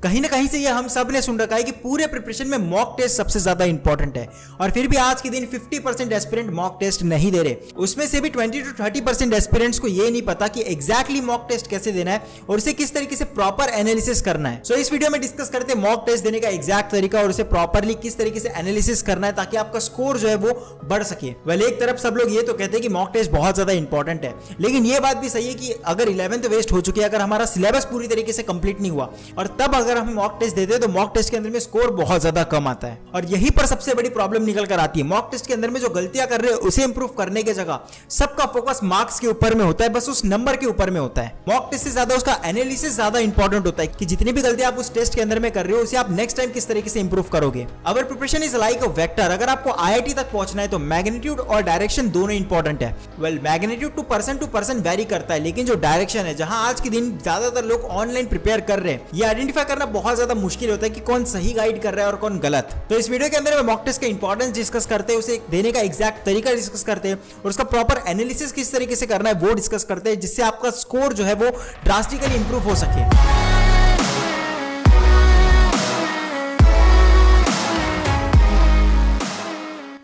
कहीं ना कहीं से ये हम सब ने सुन रखा है कि पूरे प्रिपरेशन में मॉक टेस्ट सबसे ज्यादा इंपॉर्टेंट है, और फिर भी आज के दिन 50% एस्पिरेंट मॉक टेस्ट नहीं दे रहे। उसमें से भी 20 to 30% एस्पिरेंट्स को ये नहीं पता कि एग्जैक्टली मॉक टेस्ट कैसे देना है और उसे किस तरीके से प्रॉपर एनालिसिस करना है। सो इस वीडियो में डिस्कस करते हैं मॉक टेस्ट देने का एग्जैक्ट तरीका और उसे प्रॉपरली किस तरीके से एनालिसिस करना है ताकि आपका स्कोर जो है वो बढ़ सके। वेल, एक तरफ सब लोग ये तो कहते हैं कि मॉक टेस्ट बहुत ज्यादा इंपॉर्टेंट है, लेकिन ये बात भी सही है कि अगर 11th वेस्ट हो चुकी है, अगर हमारा सिलेबस पूरी तरीके से कंप्लीट नहीं हुआ और तब अगर हम मॉक टेस्ट देते हैं तो मॉक टेस्ट के अंदर में स्कोर बहुत ज्यादा कम आता है। और यहीं पर सबसे बड़ी प्रॉब्लम निकल कर आती है। मॉक टेस्ट के अंदर में जो गलतियां कर रहे हैं उसे इंप्रूव करने की जगह सबका फोकस मार्क्स के ऊपर में होता है, बस उस नंबर के ऊपर में होता है। मॉक टेस्ट से ज्यादा उसका एनालिसिस ज्यादा इंपॉर्टेंट होता है कि जितनी भी गलतियां आप उस टेस्ट के अंदर में कर रहे हो उसे आप नेक्स्ट टाइम किस तरीके से इंप्रूव करोगे। Our preparation is like a vector. अगर आपको आईआईटी तक पहुंचना है तो मैग्नीट्यूड और डायरेक्शन दोनों इंपॉर्टेंट है। Well, magnitude to person very करता है, लेकिन जो डायरेक्शन है, जहां आज के दिन ज्यादातर लोग ऑनलाइन प्रिपेयर कर रहे हैं, ये आइडेंटिफाई करना बहुत ज्यादा मुश्किल होता है कि कौन सही गाइड कर रहा है और कौन गलत। तो इस वीडियो के अंदर मॉक टेस्ट का इंपॉर्टेंस डिस्कस करते हैं, उसे देने का एग्जैक्ट तरीका डिस्कस करते हैं और उसका प्रॉपर एनालिसिस किस तरीके से करना है वो डिस्कस करते हैं, जिससे आपका स्कोर जो है वो ड्रास्टिकली इंप्रूव हो सके।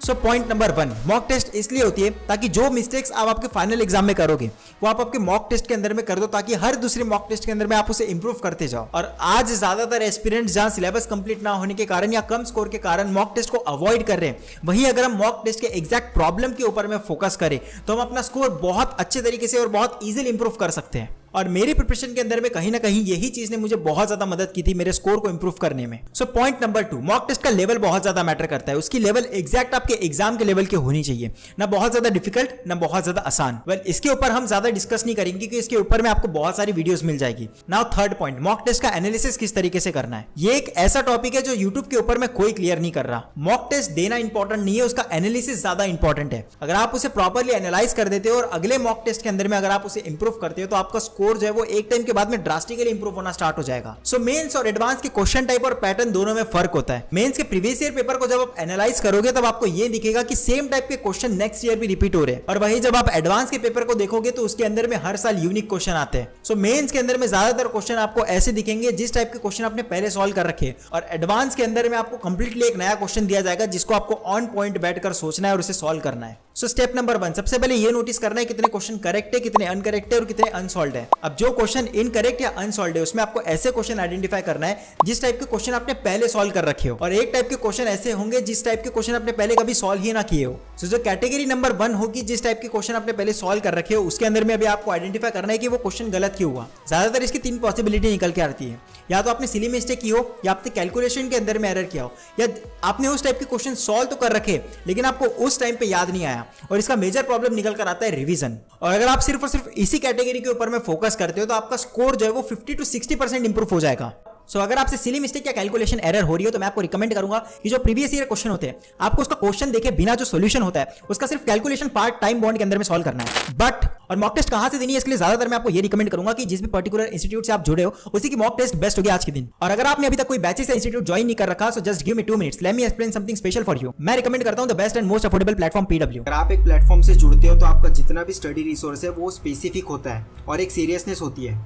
So point number 1, mock test इसलिए होती है ताकि जो मिस्टेक्स आप आपके फाइनल एग्जाम में करोगे वो आप आपके मॉक टेस्ट के अंदर में कर दो, ताकि हर दूसरे मॉक टेस्ट के अंदर में आप उसे इंप्रूव करते जाओ। और आज ज्यादातर एस्पिरेंट्स जहां सिलेबस कंप्लीट ना होने के कारण या कम स्कोर के कारण मॉक टेस्ट को अवॉइड कर रहे हैं, वहीं अगर हम मॉक टेस्ट के एग्जैक्ट प्रॉब्लम के ऊपर में फोकस करें तो हम अपना स्कोर बहुत अच्छे तरीके से और बहुत इजीली इंप्रूव कर सकते हैं। और मेरी प्रिपरेशन के अंदर में कहीं ना कहीं यही चीज ने मुझे बहुत ज्यादा मदद की थी मेरे स्कोर को इंप्रूव करने में। So point number 2, mock test का लेवल बहुत ज्यादा मैटर करता है। उसकी लेवल एग्जैक्ट आपके एग्जाम के लेवल की होनी चाहिए, ना बहुत ज्यादा डिफिकल्ट ना बहुत ज्यादा आसान। वेल, इसके ऊपर हम ज्यादा डिस्कस नहीं करेंगे क्योंकि इसके ऊपर में आपको बहुत सारी वीडियोस मिल जाएगी। Now third point, mock test का एनालिसिस किस तरीके से करना है। ये एक ऐसा टॉपिक है जो यूट्यूब के ऊपर में कोई क्लियर नहीं कर रहा। मॉक टेस्ट देना इंपॉर्टेंट नहीं है, उसका एनालिसिस ज्यादा इंपॉर्टेंट है। अगर आप उसे प्रॉपरली एनालाइज कर देते हो और अगले मॉक टेस्ट के अंदर में अगर आप उसे इंप्रूव करते हो तो आपका स्कोर जो है वो एक के बाद में ड्रास्टिकली इंप्रूव होना स्टार्ट हो जाएगा। सो मेंस और एडवांस के क्वेश्चन टाइप और पैटर्न दोनों में फर्क होता है। मेंस के प्रीवियस ईयर पेपर को जब आप एनालाइज करोगे तब आपको ये दिखेगा कि सेम टाइप के क्वेश्चन नेक्स्ट ईयर भी रिपीट हो रहे हैं, और वहीं जब आप एडवांस के पेपर को देखोगे तो उसके अंदर में हर साल यूनिक क्वेश्चन आते हैं। सो मेंस के अंदर में ज्यादातर क्वेश्चन आपको ऐसे दिखेंगे जिस टाइप के क्वेश्चन आपने पहले सॉल्व कर रखे, और एडवांस के अंदर में आपको कंप्लीटली एक नया क्वेश्चन दिया जाएगा जिसको आपको ऑन पॉइंट बैठकर सोचना है और उसे सॉल्व करना है। सो स्टेप नंबर 1, सबसे पहले ये नोटिस करना है कितने क्वेश्चन करेक्ट है, कितने अनकरेक्ट है और कितने अनसॉल्व्ड है। अब जो क्वेश्चन इनकरेक्ट या अनसॉल्व्ड है उसमें आपको ऐसे क्वेश्चन आइडेंटिफाई करना है जिस टाइप के क्वेश्चन आपने पहले सॉल्व कर रखे हो, और एक टाइप के क्वेश्चन ऐसे होंगे जिस टाइप के क्वेश्चन आपने पहले कभी सॉल्व ही ना किए हो। सो जो कैटेगरी नंबर 1 होगी, जिस टाइप के क्वेश्चन आपने पहले सॉल्व कर रखे हो, उसके अंदर में अभी आपको आइडेंटिफाई करना है कि वो क्वेश्चन गलत क्यों हुआ। ज्यादातर इसकी 3 पॉसिबिलिटी निकल के आती है, या तो आपने सिली मिस्टेक की हो, या आपने कैलकुलेशन के अंदर में एरर किया हो, या आपने उस टाइप के क्वेश्चन सॉल्व तो कर रखे लेकिन आपको उस टाइम पे याद नहीं आया। और इसका मेजर प्रॉब्लम निकल कर आता है रिवीजन। और अगर आप सिर्फ और सिर्फ इसी कैटेगरी के ऊपर में फोकस करते हो तो आपका स्कोर जो है वो 50 to 60% इंप्रूव हो जाएगा। सो अगर आपसे सिली मिस्टेक या कैलकुलेशन एरर हो रही हो तो मैं आपको रिकमेंड करूंगा कि जो प्रीवियस ईयर क्वेश्चन होते हैं आपको उसका क्वेश्चन देखे बिना जो सॉल्यूशन होता है उसका सिर्फ कैलकुलेशन पार्ट टाइम बॉन्ड के अंदर में सॉल्व करना है। बट और मॉक टेस्ट कहां से देनी है इसके लिए ज्यादातर मैं आपको ये रिकमेंड करूंगा कि जिस भी पर्टिकुलर इंस्टीट्यूट से आप जुड़े हो उसी की मॉक टेस्ट बेस्ट होगी आज के दिन। और अगर आपने अभी तक कोई बैचेस या इंस्टीट्यूट ज्वाइन नहीं कर रखा so just give me 2 minutes, let me explain something special for you. मैं रिकमेंड करता हूं the best and most affordable platform PW. अगर आप एक प्लेटफॉर्म से जुड़ते हो तो आपका जितना भी स्टडी रिसोर्स है वो स्पेसिफिक होता है और एक सीरियसनेस होती है।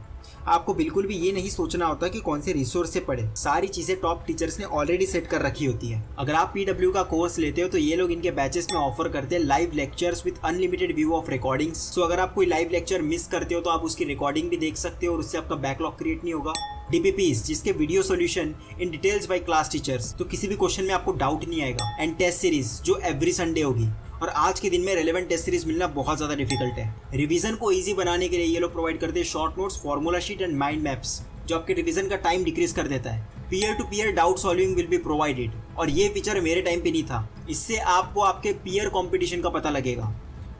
आपको बिल्कुल भी ये नहीं सोचना होता कि कौन से रिसोर्स से पढ़े, सारी चीजें टॉप टीचर्स ने ऑलरेडी सेट कर रखी होती है। अगर आप पीडब्ल्यू का कोर्स लेते हो तो ये लोग इनके बैचेस में ऑफर करते हैं live lectures with unlimited view of recordings. So अगर आप कोई लाइव लेक्चर मिस करते हो तो आप उसकी रिकॉर्डिंग भी देख सकते हो और उससे आपका बैकलॉग क्रिएट नहीं होगा। DPPs जिसके video solution in details bye class teachers, तो किसी भी क्वेश्चन में आपको डाउट नहीं आएगा। एंड टेस्ट सीरीज जो एवरी संडे होगी, और आज के दिन में रेलेवेंट टेस्ट सीरीज मिलना बहुत ज्यादा डिफिकल्ट है। रिवीजन को इजी बनाने के लिए ये लोग प्रोवाइड करते हैं short notes, formula sheet and mind maps जो आपके रिवीजन का टाइम डिक्रीज कर देता है। Peer to peer doubt solving will be provided, और ये फीचर मेरे टाइम पे नहीं था। इससे आपको आपके पीयर कंपटीशन का पता लगेगा।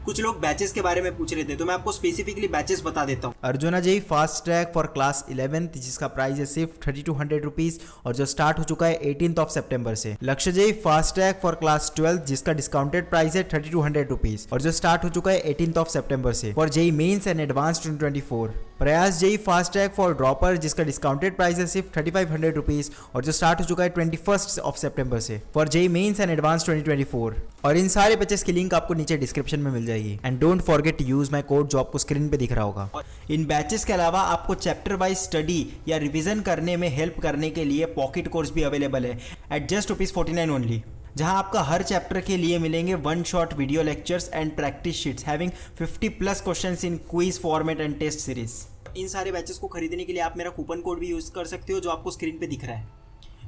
कुछ लोग बैचेस के बारे में पूछ रहे थे तो मैं आपको स्पेसिफिकली बैचेस बता देता हूँ। Arjuna JEE fast track for class 11th जिसका प्राइस है सिर्फ 3200 रुपीज और जो स्टार्ट हो चुका है 18th सितंबर से। Lakshya JEE fast track for class 12th जिसका डिस्काउंटेड प्राइस है 3200 रुपीज और जो स्टार्ट हो चुका है 18th सितंबर से। For JEE mains and advance 2024 Prayas JEE fast track for dropper जिसका डिस्काउंटेड प्राइस है सिर्फ 3500 रुपीज और जो स्टार्ट हो चुका है 21 सितंबर से for JEE mains and advance 2024। और इन सारे बैचेस की लिंक आपको नीचे डिस्क्रिप्शन में मिल जाएगी। And don't forget to use my code जो आपको स्क्रीन पे दिख रहा होगा। इन बैचेस के अलावा आपको चैप्टर वाइज स्टडी या रिवीजन करने में हेल्प करने के लिए पॉकेट कोर्स भी अवेलेबल है एट जस्ट ₹49 ओनली, जहां आपका हर चैप्टर के लिए मिलेंगे one shot video lectures and practice sheets having 50+ questions in quiz format and test series. इन सारे बैचेस को खरीदने के लिए आप मेरा कूपन कोड भी यूज कर सकते हो जो आपको स्क्रीन पे दिख रहा है।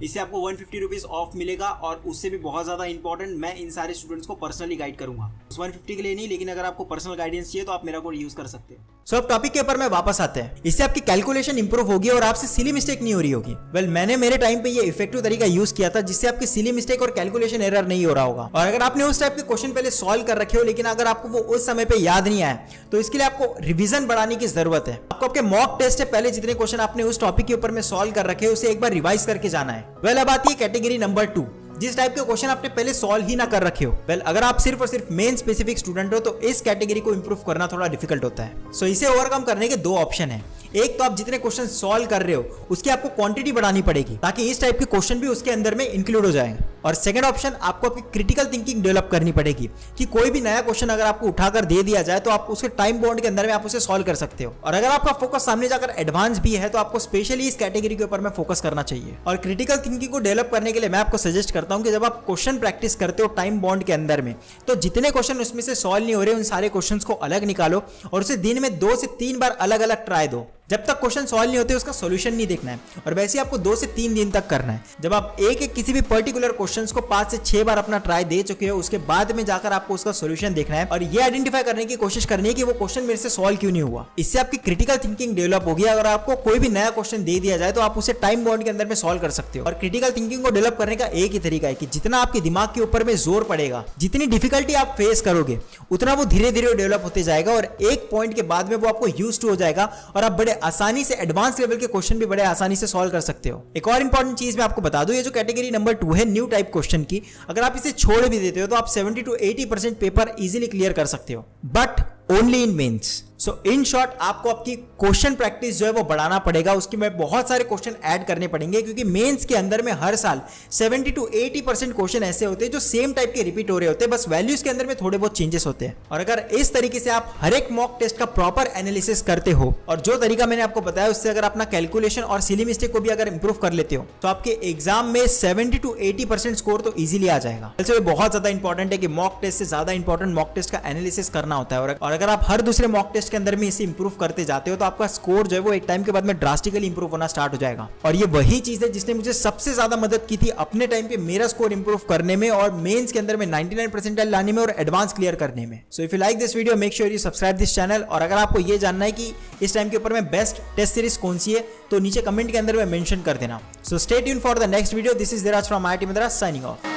इससे आपको 150 रुपीज़ ऑफ मिलेगा और उससे भी बहुत ज़्यादा इंपॉर्टेंट मैं इन सारे स्टूडेंट्स को पर्सनली गाइड करूंगा। उस 150 के लिए नहीं, लेकिन अगर आपको पर्सनल गाइडेंस चाहिए तो आप मेरा कोड यूज कर सकते हैं। सो अब टॉपिक के ऊपर में वापस आते हैं। इससे आपकी कैलकुलेशन इंप्रूव होगी और आपसे सिली मिस्टेक नहीं हो रही होगी। मैंने मेरे टाइम पे ये इफेक्टिव तरीका यूज किया था जिससे आपकी सिली मिस्टेक और कैलकुलेशन एरर नहीं हो रहा होगा। और अगर आपने उस टाइप के क्वेश्चन पहले सॉल्व कर रखे हो लेकिन अगर आपको वो उस समय पे याद नहीं आया तो इसके लिए आपको रिवीजन बढ़ाने की जरूरत है। आपको आपके मॉक टेस्ट से पहले जितने क्वेश्चन आपने उस टॉपिक के ऊपर में सॉल्व कर रखे उसे एक बार रिवाइज करके जाना है। अब आती है कैटेगरी नंबर 2, जिस टाइप के क्वेश्चन आपने पहले सॉल्व ही ना कर रखे हो। अगर आप सिर्फ और सिर्फ मेन स्पेसिफिक स्टूडेंट हो तो इस कैटेगरी को इंप्रूव करना थोड़ा डिफिकल्ट होता है। सो इसे ओवरकम करने के दो ऑप्शन है। एक तो आप जितने क्वेश्चन सॉल्व कर रहे हो उसकी आपको क्वांटिटी बढ़ानी पड़ेगी ताकि इस टाइप के क्वेश्चन भी उसके अंदर में इंक्लूड हो जाएंगे। और सेकंड ऑप्शन, आपको आपकी क्रिटिकल थिंकिंग डेवलप करनी पड़ेगी कि कोई भी नया क्वेश्चन अगर आपको उठाकर दे दिया जाए तो आप उसके टाइम बाउंड के अंदर में आप उसे सॉल्व कर सकते हो। और अगर आपका फोकस सामने जाकर एडवांस भी है तो आपको स्पेशली इस कैटेगरी के ऊपर में फोकस करना चाहिए। और क्रिटिकल थिंकिंग को डेवलप करने के लिए मैं आपको सजेस्ट करता हूं कि जब आप क्वेश्चन प्रैक्टिस करते हो टाइम बाउंड के अंदर में तो जितने क्वेश्चन उसमें से सॉल्व नहीं हो रहे उन सारे क्वेश्चंस को अलग निकालो और उसे दिन में 2 से 3 बार अलग अलग ट्राई दो। जब तक क्वेश्चन सॉल्व नहीं होते उसका सॉल्यूशन नहीं देखना है और वैसे ही आपको 2 से 3 दिन तक करना है। जब आप एक किसी भी पर्टिकुलर क्वेश्चंस को 5 से 6 बार अपना ट्राई दे चुके हो उसके बाद में जाकर आपको उसका सॉल्यूशन देखना है और ये आइडेंटिफाई करने की कोशिश करनी है कि वो क्वेश्चन मेरे से सॉल्व क्यों नहीं हुआ। इससे आपकी क्रिटिकल थिंकिंग डेवलप होगी। अगर आपको कोई भी नया क्वेश्चन दे दिया जाए तो आप उसे टाइम बाउंड के अंदर में सॉल्व कर सकते हो। और क्रिटिकल थिंकिंग को डेवलप करने का एक ही तरीका है कि जितना आपके दिमाग के ऊपर में जोर पड़ेगा, जितनी डिफिकल्टी आप फेस करोगे उतना वो धीरे धीरे डेवलप होते जाएगा और एक पॉइंट के बाद में वो आपको यूज्ड टू हो जाएगा और आप बड़े आसानी से एडवांस लेवल के क्वेश्चन भी बड़े आसानी से सॉल्व कर सकते हो। एक और इंपॉर्टेंट चीज मैं आपको बता दूं, ये जो कैटेगरी नंबर 2 है न्यू टाइप क्वेश्चन की, अगर आप इसे छोड़ भी देते हो तो आप 70 to 80% पेपर इजीली क्लियर कर सकते हो, but only in mains. So in short आपको आपकी क्वेश्चन प्रैक्टिस जो है वो बढ़ाना पड़ेगा। उसकी में बहुत सारे क्वेश्चन ऐड करने पड़ेंगे क्योंकि मेंस के अंदर में हर साल 70 to 80% क्वेश्चन ऐसे होते हैं जो सेम टाइप के रिपीट हो रहे होते हैं, बस वैल्यूज के अंदर में थोड़े बहुत चेंजेस होते हैं। और अगर इस तरीके से आप हर एक मॉक टेस्ट का प्रॉपर एनालिसिस करते हो और जो तरीका मैंने आपको बताया उससे अगर अपना कैलकुलेशन और सिली मिस्टेक को भी अगर इंप्रूव कर लेते हो तो आपके एग्जाम में 70 to 80% स्कोर तो इजीली आ जाएगा। वैसे बहुत ज्यादा इंपॉर्टेंट है कि मॉक टेस्ट से ज्यादा इंपॉर्टेंट मॉक टेस्ट का एनालिसिस करना होता है। और अगर आप हर दूसरे मॉक टेस्ट के अंदर में इसे इंप्रूव करते जाते हो तो आपका स्कोर जो है वो एक टाइम के बाद में ड्रास्टिकली इंप्रूव होना स्टार्ट हो जाएगा। और ये वही चीज है जिसने मुझे सबसे ज्यादा मदद की थी अपने टाइम पे मेरा स्कोर इंप्रूव करने में और मेंस के अंदर में 99 परसेंटाइल लाने में और एडवांस क्लियर करने में। So if you like this video make sure you subscribe this channel. और अगर आपको ये जानना है कि इस टाइम के ऊपर में बेस्ट टेस्ट सीरीज कौन सी है तो नीचे कमेंट के अंदर में मेंशन कर देना। So stay tuned for the next video. This is Dheeraj from IIT Madras signing of.